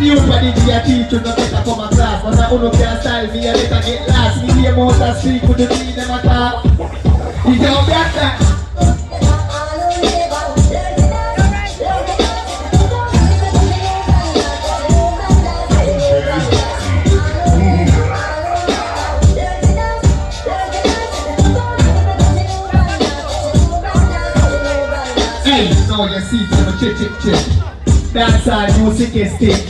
New body be a teacher, no better come a class. When I uno can style me, I better get last. Me the amount of street, could you need them at all? You don't get that. Now you see them a chip. That's all music is stick.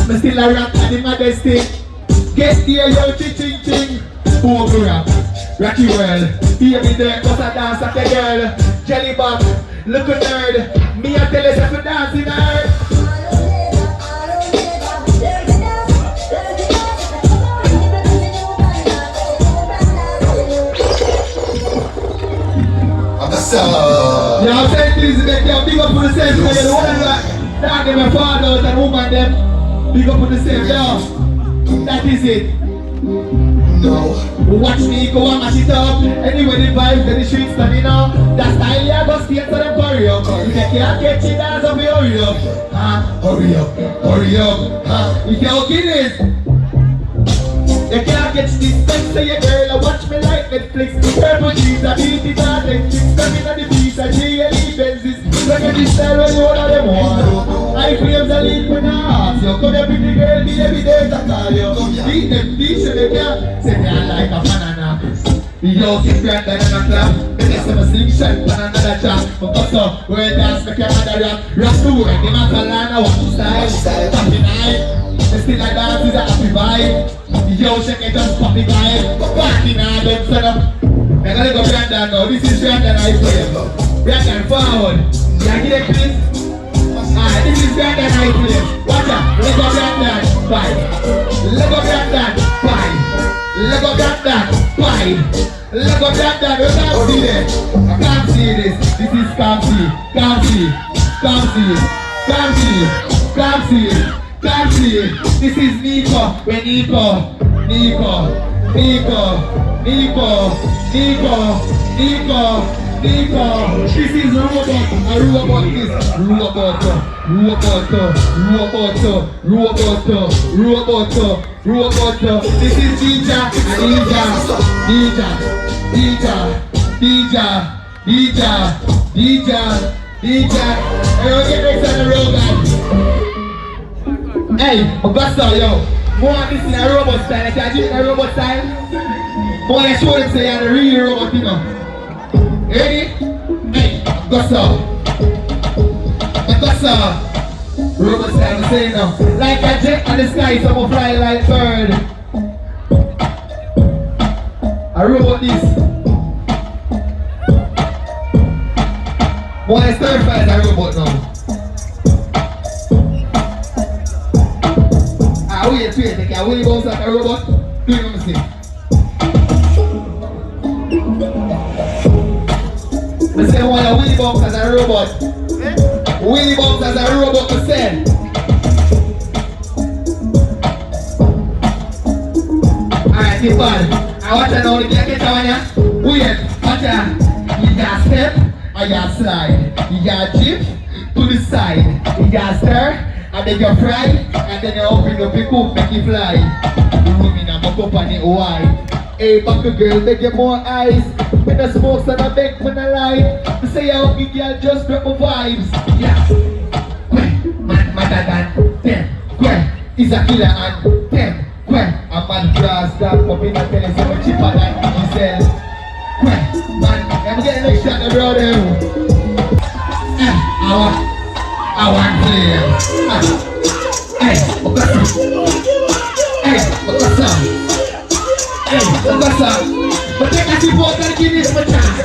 Me still a rock and the majestic. Get there yo ching. Over rap, Rocky World. Baby there, cause I dance at the girl. Jelly Bob, look a nerd. Me I tell you if you dancing nerd. Yeah, I'm saying please make them big up for the same way. The woman that them a father out and woman them big up for the same way. That is it. No. Watch me go and mash it up. Anyway the vibes and the streets standing up. That style yeah go stay to them hurry up. If you can't get you dance up, hurry up. Hurry up. You can't Guiness. You can't get this text to your girl and watch me like Netflix. Purple jeans, I beat it on Netflix. Coming on the beach, I GLE Benzes. Look at this style when you all of them want. I flames a lead when I ask you. Come here pretty girl, be every day to call you. Beat them t-shirt, they can't say they like a banana. Yo, keep grand and a clap. The next time I slingshot, and another chop. But also, where dance, make your mother rap. Rap to work, the man Kalana, watch the style. Happy night. The still like dance is a happy vibe. Yo, check it just poppy vibe. Party now, don't set up. We're gonna go Brandon now. This is Brandon I play. Brandon forward. Yeah, get it please. This is Brandon I play. Watch out. Let's go Brandon. 5. Let's go Brandon. 5. Let's go Brandon. 5. Let's go Brandon. You can't see this. I can't see this. This is can't see. This is Nico. When Nico. This is robot. A robot this. Robot. This is Dija. Everyone get next on the road, guys. Hey, Augusta, yo. More on this in a robot style. I can't do it in a robot style. More I show them say you're the real robot, you know. Ready? Hey, Augusta. Robot style, I say now. Like a jet on the sky, some will fly like bird. A robot this. More I stir fry as a robot now. Wait, take a way bounce like a robot. Do it on the scene. I say why a wheelie bounce as a robot. Wheelie bounce as a robot, I said. Alright, keep on. I watch it now, you can't get on ya. Wait, watch it. You got step, or you got slide. You got jip to the side. You got stir. And then you fry, and then you open up your cook, make it fly. You room in a mock up on it white. Hey, back a girl, make you more eyes. When the smokes and I beg when I light. Say you hungry girl, just drop my vibes. Yeah. Man, madder than them. Is a killer and them. A man grass that up in a tennis so much cheaper than diesel. Man, I'm getting next shot the brother. I want play. Hey, but take a support and give it for charge.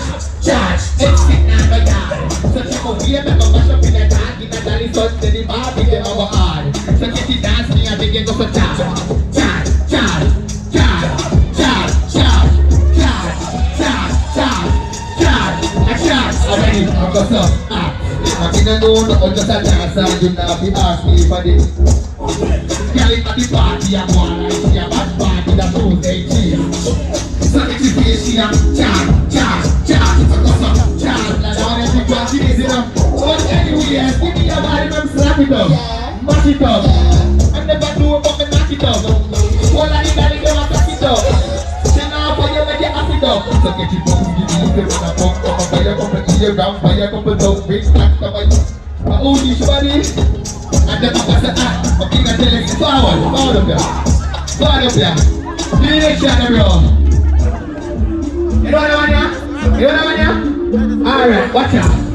It's sitting on my yard. So take a weird and mash up in the dark. In the dolly sun, then the bar, big them over hard. So get it dance me and begin to for charge. Already, I'm got some. I didn't know no just a dance and you not be ask me for this. Girl in the party I'm one like she a bad party that Tuesday cheese. So if she say she a charge. I got some charge. Like I want to be party days enough. But anyway, give me a body and slap it up. Mash it up. And the do it, but me knock it up. All I need is to attack it up. Say now for you make you happy up. So get you both, give me the run up, come on, buy a couple ear round, buy a couple dog, big stack, come on. I own this body, and then I say, okay, I tell you, forward up there. Direction, bro. You know what I want, You know what I want, Alright, watch out.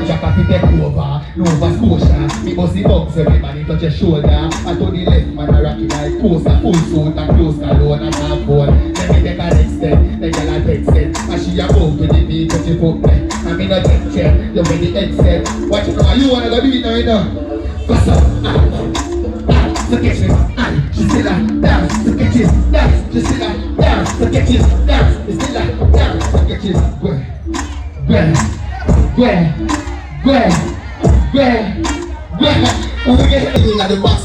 Jack to take over, Nova Scotia. Me must the box everybody touch your shoulder. And to the left man a rocky like coaster. Full suit and close cologne and half phone. Then me take a next step, the girl a text it. And she a move to the beat to the foot there. And me no take check, you with the headset. Watch it now, you wanna go do it now, you know. What's up? So catch me, she still a dance. So catch it, dance, she still a dance. So catch it, dance, she still a dance. So catch it, where? We get it in the box.